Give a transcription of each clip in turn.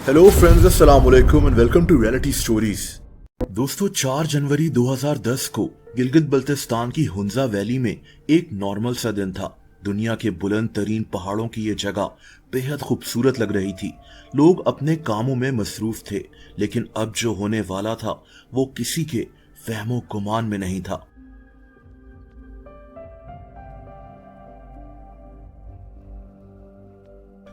Hello friends, अस्सलाम वालेकुम and welcome to reality stories. दोस्तों, 4 जनवरी 2010 को गिलगित बल्तिस्तान की हुंजा वैली में एक नॉर्मल सा दिन था। दुनिया के बुलंद तरीन पहाड़ों की ये जगह बेहद खूबसूरत लग रही थी। लोग अपने कामों में मसरूफ थे, लेकिन अब जो होने वाला था वो किसी के फहमो गुमान में नहीं था।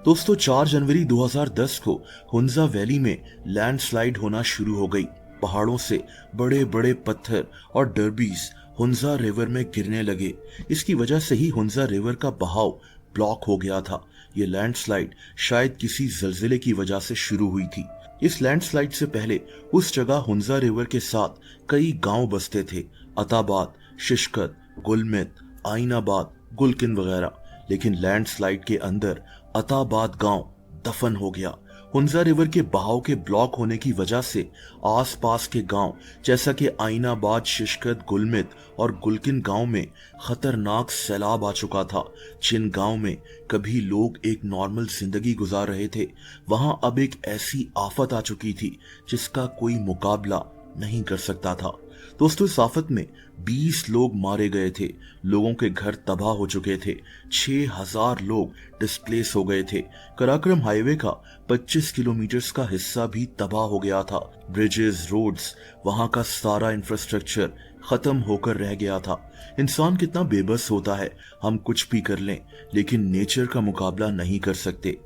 दोस्तों, 4 जनवरी 2010 को हुंजा वैली में लैंडस्लाइड होना शुरू हो गई। पहाड़ों से बड़े बड़े पत्थर और डर्बीज हुंजा रिवर में गिरने लगे। इसकी वजह से ही हुंजा रिवर का बहाव ब्लॉक हो गया था। ये लैंडस्लाइड शायद किसी जलजिले की वजह से शुरू हुई थी। इस लैंडस्लाइड से पहले उस जगह हुंजा रिवर के साथ कई गांव बसते थे, अताबाद, शिशकत, गुलमित, आइनाबाद, गुलकिन वगैरह। लेकिन लैंडस्लाइड के अंदर अताबाद गांव दफन हो गया। हुंजा रिवर के बहाव के ब्लॉक होने की वजह से आसपास के गांव जैसा कि आइनाबाद, शिशकत, गुलमित और गुलकिन गांव में खतरनाक सैलाब आ चुका था। जिन गांव में कभी लोग एक नॉर्मल जिंदगी गुजार रहे थे, वहां अब एक ऐसी आफत आ चुकी थी जिसका कोई मुकाबला नहीं कर सकता था। दोस्तों, इस आफत में 20 लोग मारे गए थे। लोगों के घर तबाह हो चुके थे। 6000 लोग डिस्प्लेस हो गए थे। कराक्रम हाईवे का 25 किलोमीटर का हिस्सा भी तबाह हो गया था। ब्रिजेस, रोड्स, वहां का सारा इंफ्रास्ट्रक्चर खत्म होकर रह गया था। इंसान कितना बेबस होता है, हम कुछ भी कर लें लेकिन नेचर का मुकाबला नहीं कर सकते।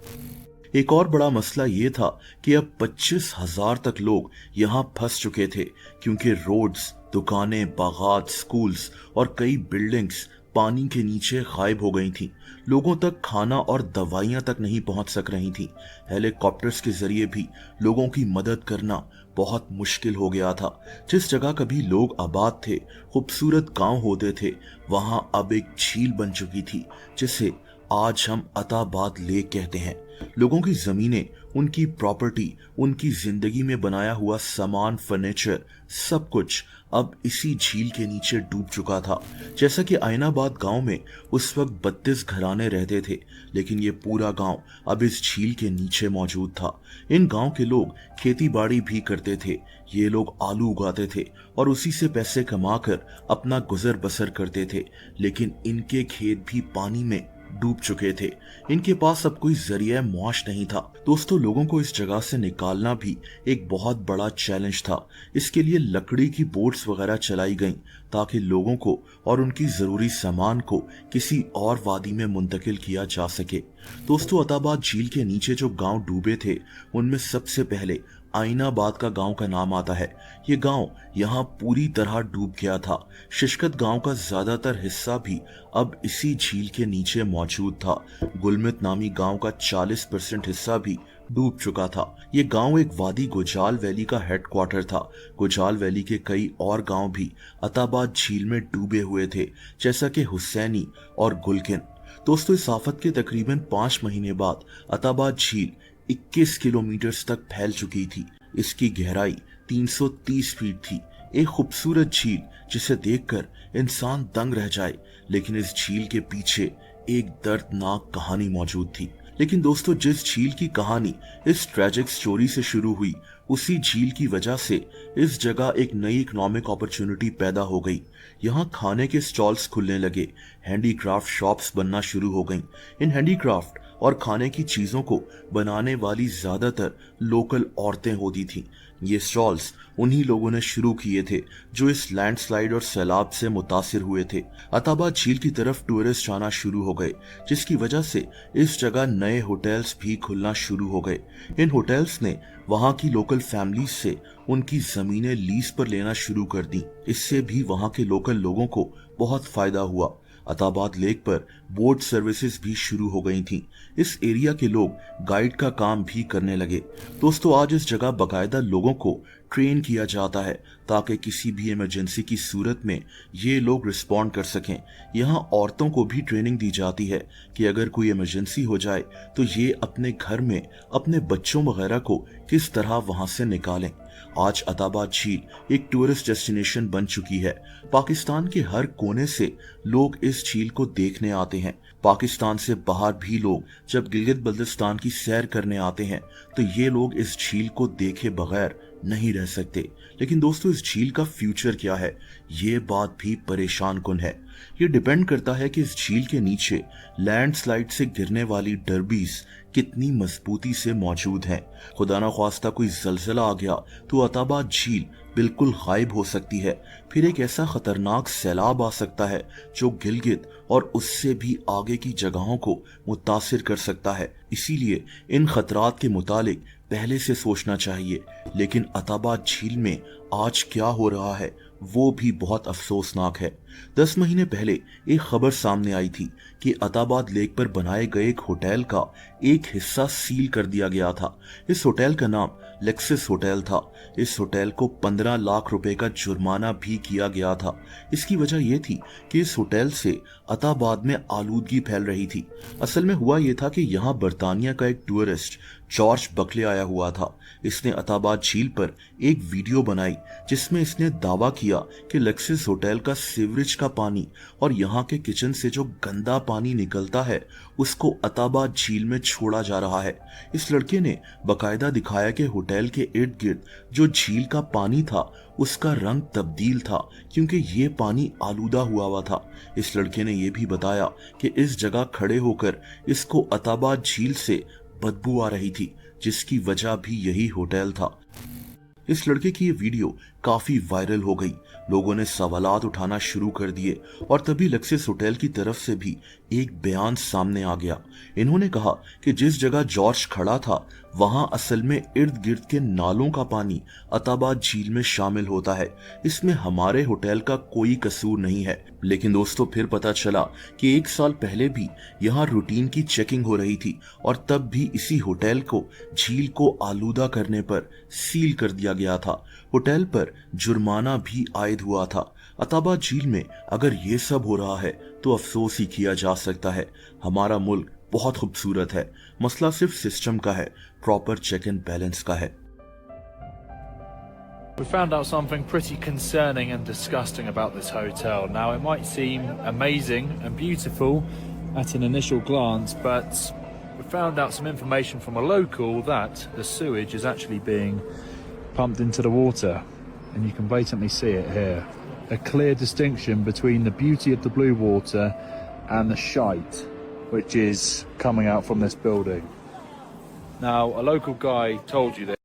एक और बड़ा मसला ये था कि अब 25,000 तक लोग यहाँ फंस चुके थे, क्योंकि रोड्स, दुकानें, बागात, स्कूल्स और कई बिल्डिंग्स पानी के नीचे गायब हो गई थीं। लोगों तक खाना और दवाइयां तक नहीं पहुंच सक रही थीं। हेलीकॉप्टर्स के जरिए भी लोगों की मदद करना बहुत मुश्किल हो गया था। जिस जगह कभी लोग आबाद थे, खूबसूरत गांव होते थे, वहां अब एक झील बन चुकी थी जिसे आज हम अताबाद लेक कहते हैं। लोगों की जमीनें, उनकी प्रॉपर्टी, उनकी जिंदगी में बनाया हुआ सामान, फर्नीचर, सब कुछ अब इसी झील के नीचे डूब चुका था। जैसा कि आइनाबाद गांव में उस वक्त 32 घराने रहते थे, लेकिन ये पूरा गांव अब इस झील के नीचे मौजूद था। इन गांव के लोग खेती बाड़ी भी करते थे। ये लोग आलू उगाते थे और उसी से पैसे कमाकर अपना गुजर बसर करते थे, लेकिन इनके खेत भी पानी में डूब चुके थे। इनके पास अब कोई जरिया मुआश नहीं था। दोस्तों, लोगों को इस जगह से निकालना भी एक बहुत बड़ा चैलेंज था। इसके लिए लकड़ी की बोट्स वगैरह चलाई गईं ताकि लोगों को और उनकी जरूरी सामान को किसी और वादी में मुंतकिल किया जा सके। दोस्तों, अताबाद झील के नीचे जो गांव डूबे थे, उनमें सबसे पहले आइनाबाद का गांव का नाम आता है। ये गांव यहाँ पूरी तरह डूब गया था। शिशकत गांव का ज्यादातर हिस्सा भी अब इसी झील के नीचे मौजूद था। गुलमित नामी गांव का 40% हिस्सा भी डूब चुका था। ये गांव एक वादी गुजाल वैली का हेडक्वार्टर था। गुजाल वैली के कई और गांव भी अताबाद झील में डूबे हुए थे, जैसा कि हुसैनी और गुलकिन। दोस्तों, इस आफत के तकरीबन 5 महीने बाद अताबाद झील 21 किलोमीटर तक फैल चुकी थी। इसकी गहराई 330 फीट थी। एक खूबसूरत झील जिसे देखकर इंसान दंग रह जाए, लेकिन इस झील के पीछे एक दर्दनाक कहानी मौजूद थी। लेकिन दोस्तों, जिस झील की कहानी इस ट्रेजिक स्टोरी से शुरू हुई, उसी झील की वजह से इस जगह एक नई इकोनॉमिक अपॉर्चुनिटी पैदा हो गई। यहाँ खाने के स्टॉल्स खुलने लगे, हैंडीक्राफ्ट शॉप्स बनना शुरू हो गईं। इन हैंडीक्राफ्ट और खाने की चीजों को बनाने वाली ज्यादातर लोकल औरतें होती थीं। ये स्टॉल्स उन्हीं लोगों ने शुरू किए थे जो इस लैंडस्लाइड और सैलाब से मुतासिर हुए थे। अताबाद झील की तरफ टूरिस्ट आना शुरू हो गए, जिसकी वजह से इस जगह नए होटल्स भी खुलना शुरू हो गए। इन होटल्स ने वहां की लोकल फैमिलीज से उनकी जमीनें लीज पर लेना शुरू कर दी। इससे भी वहां के लोकल लोगों को बहुत फायदा हुआ। अताबाद लेक पर बोट सर्विसेज भी शुरू हो गई थीं। इस एरिया के लोग गाइड का काम भी करने लगे। दोस्तों, आज इस जगह बकायदा लोगों को ट्रेन किया जाता है ताकि किसी भी इमरजेंसी की सूरत में ये लोग रिस्पॉन्ड कर सकें। यहाँ औरतों को भी ट्रेनिंग दी जाती है कि अगर कोई इमरजेंसी हो जाए तो ये अपने घर में अपने बच्चों वगैरह को किस तरह वहां से निकालें। आज अताबाद झील एक टूरिस्ट डेस्टिनेशन बन चुकी है। पाकिस्तान के हर कोने से लोग इस झील को देखने आते हैं। पाकिस्तान से बाहर भी लोग जब गिलगित बल्तिस्तान की सैर करने आते हैं तो ये लोग इस झील को देखे बगैर नहीं रह सकते। लेकिन दोस्तों, इस झील का फ्यूचर क्या है, ये बात भी परेशान कुन है। ये डिपेंड करता है कि इस झील के नीचे लैंडस्लाइड से गिरने वाली डर्बीज कितनी मजबूती से मौजूद हैं। खुदा ना ख्वास्ता कोई जलजला आ गया तो अताबाद झील बिल्कुल गायब हो सकती है। फिर एक ऐसा खतरनाक सैलाब आ सकता है जो गिलगित और उससे भी आगे की जगहों को मुतासिर कर सकता है। इसीलिए इन खतरात के मुतालिक पहले से सोचना चाहिए। लेकिन अताबाद झील में आज क्या हो रहा है वो भी बहुत अफसोसनाक है। 10 महीने पहले एक खबर सामने आई थी कि अताबाद लेक पर बनाए गए एक होटल का एक हिस्सा सील कर दिया गया था। इस होटल का नाम लेक्सिस होटल था। इस होटल को 15 लाख रुपए का जुर्माना भी किया गया था। इसकी वजह यह थी कि इस होटल से अताबाद में आलूदगी फैल रही थी। असल में हुआ यह था कि यहाँ बर्तानिया का एक टूरिस्ट जॉर्ज बकले आया हुआ था। इसने अताबाद झील पर एक वीडियो बनाई जिसमें इसने दावा किया कि लेक्सिस होटल का सीवरेज का पानी और यहाँ के किचन से जो गंदा पानी निकलता है उसको अताबाद झील में छोड़ा जा रहा है। इस लड़के ने बकायदा दिखाया कि होटल के इर्द गिर्द जो झील का पानी था उसका रंग तब्दील था क्योंकि ये पानी आलूदा हुआ था। इस लड़के ने यह भी बताया कि इस जगह खड़े होकर इसको अताबाद झील से बदबू आ रही थी, जिसकी वजह भी यही होटल था। इस लड़के की ये वीडियो काफी वायरल हो गई। लोगों ने सवालात उठाना शुरू कर दिए और तभी लेक्सिस होटल की तरफ से भी एक बयान सामने आ गया। इन्होंने कहा कि जिस जगह जॉर्ज खड़ा था वहां असल में इर्द गिर्द के नालों का पानी अताबाद झील में शामिल होता है। इसमें हमारे होटल का कोई कसूर नहीं है। लेकिन दोस्तों, फिर पता चला कि 1 साल पहले भी यहाँ रूटीन की चेकिंग हो रही थी और तब भी इसी होटल को झील को आलूदा करने पर सील कर दिया गया था। होटल पर जुर्माना भी आयद हुआ था। अताबाद झील में अगर ये सब हो रहा है तो अफसोस ही किया जा सकता है। हमारा मुल्क बहुत खूबसूरत है, मसला सिर्फ सिस्टम का है, प्रॉपर चेक एंड बैलेंस का है। We found out something pretty concerning and disgusting about this hotel. Now, it might seem amazing and beautiful at an initial glance, but we found out some information from a local that the sewage is actually being pumped into the water, and you can blatantly see it here. A clear distinction between the beauty of the blue water and the shite which is coming out from this building. Now, a local guy told you that